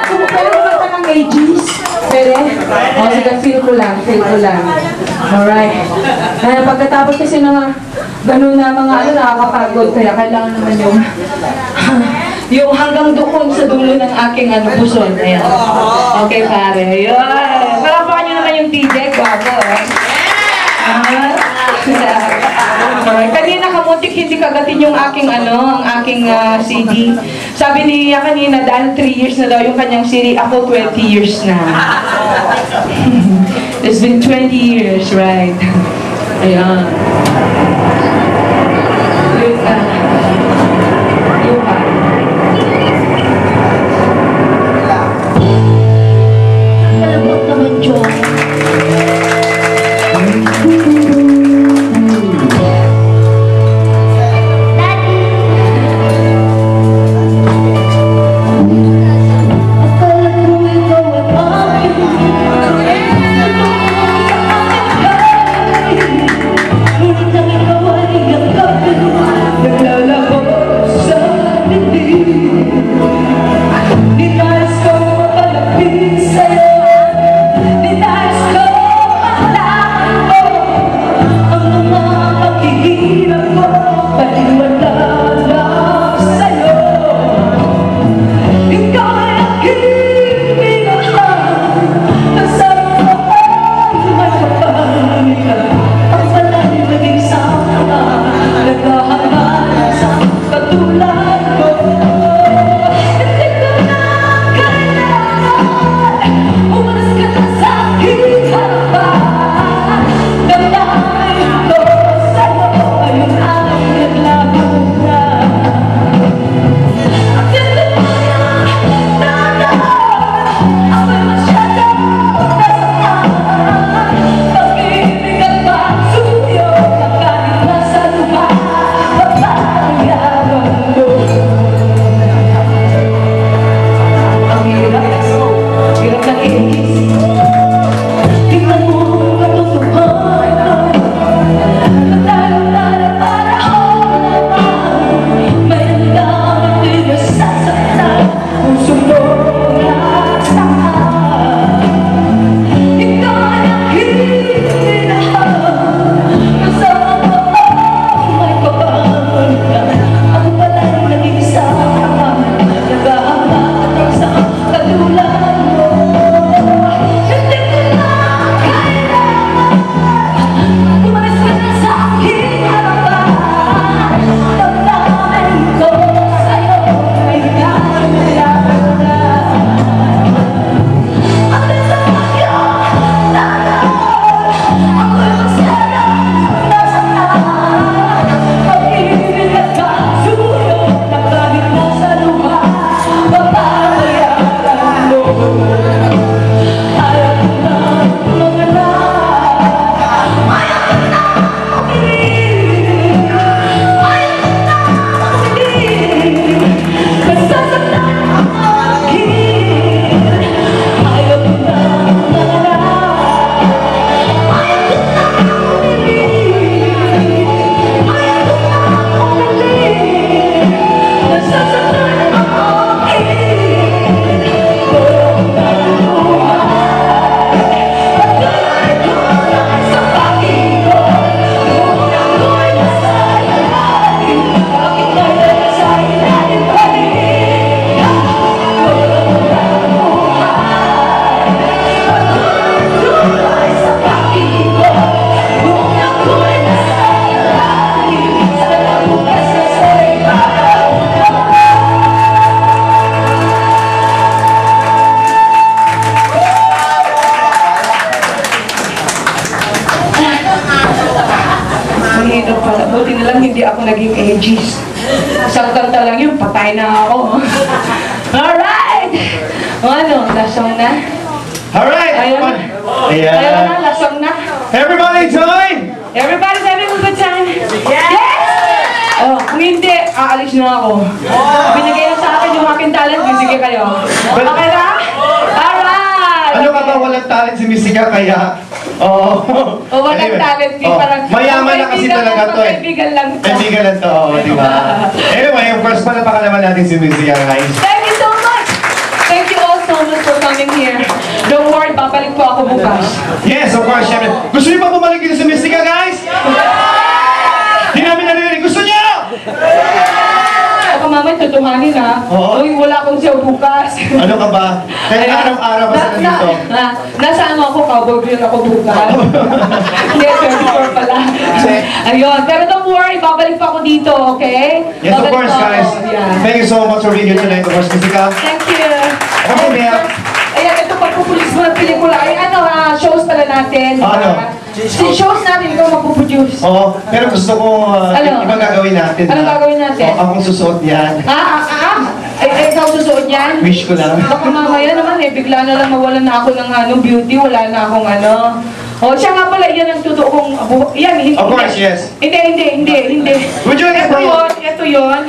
Pwede kumanta ng ages? Pwede? O, sige, feel ko lang. Alright. Pagkatapos kasi ng ganun na mga nakakapagod, kaya kailangan naman yung hanggang doon sa dulo ng aking puson. Ayan. Okay, pare. Ayan. Palapakan nyo naman yung TJ. Guwapo, kanina kamutik hindi kagatin yung aking ang aking CD. Sabi niya kanina dahil 3 years na daw yung kanyang CD, ako 20 years na. It's been 20 years, right? Ayan. Malabot naman, John. Buti na lang hindi ako naging ageist. Isang kanta lang yun, patay na ako. Alright! Ano, lasong na? Alright! Ayun na. Ayan. Ayun na, lasong na. Everybody join! Everybody's having a good time? Yes! Oh, kung hindi, aalis na ako. Binigay na sa akin yung aking talent, sige kayo. Okay na? Alright! Ano ka ba, walang talent si Misika kaya? Oo. O walang talent, parang... Mayaman na kasi talaga to eh. Kaibigan lang to. Kaibigan lang to, di ba? Anyway, first pala naman natin si Misika, guys. Thank you so much! Thank you po ako bukas. Yes, of course, syempre. Gusto niyo pa bumalik dito sa Mystica, guys? Di namin narinig. Gusto niyo? Baka mamay tutuhanin ha. Oo. Uy, wala akong show bukas. Ano ka ba? Kahit araw-araw basta nandito. Nasa ano ako, cowboy grill ako bukas. Hindi, 24 pala. Ayun, pero don't worry, babalik pa ako dito, okay? Yes, of Babalik course, pa ako. guys. Yeah. Thank you so much for being here tonight, of course, Mystica. Thank you. Ako po, Mia. Ayan, ito pagpupulis mo ng pelikula. Ay, ano, shows pala natin. Ano? Si shows natin, ikaw magpuproduce. Oo, pero gusto ko Ano? ibang gagawin natin. Ano gagawin natin? Akong susuot yan. Ikaw susuot yan? Wish ko lang. Baka mamaya naman bigla na lang mawalan na ako ng beauty, wala na akong ano. O, siya nga pala, yan ang totoo kong buhok. Yan, hindi. Of course, yes. Hindi. Would you like to Ito yun.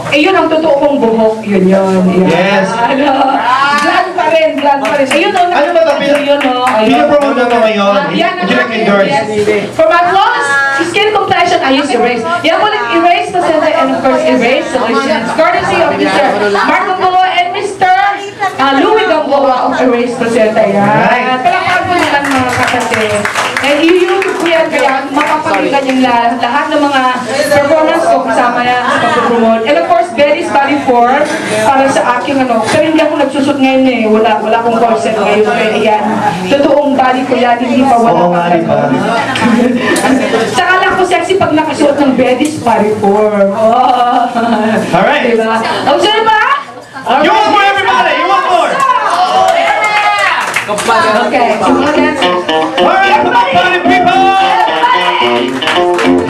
Yun ang totoo kong buhok. Yun. Yes. Ano, glad pa rin. Ayun, Ano ba ito? Yun, Pinapromote na ito ngayon. Yan Would you like to endorse? yes. For my flawless skin complexion, I use Erase. Yan po, Erase Placenta and of course Erase Solutions. Courtesy of Mr. Mark Gamboa and Mr. Louie Gamboa of Erase Placenta. Yan. Right. Palakpakan po naman mga kapatid. And i-YouTube ko yan, kaya mapapakinggan yung lahat ng mga performance ko kasama yan sa pag-promote. And of course, Betty's Body Form para sa aking ano. Pero hindi ako nagsusot ngayon eh. Wala akong corset ngayon. Kaya yan. Totoong body ko yan, hindi pa wala. Oo nga rin ba? Saka lang ko sexy pag nakasuot ng Betty's Body Form. Oh. Alright. Diba? Ang sure ba? You want more, everybody! You want more! Okay, so mga dancers. Alright, party people! Everybody!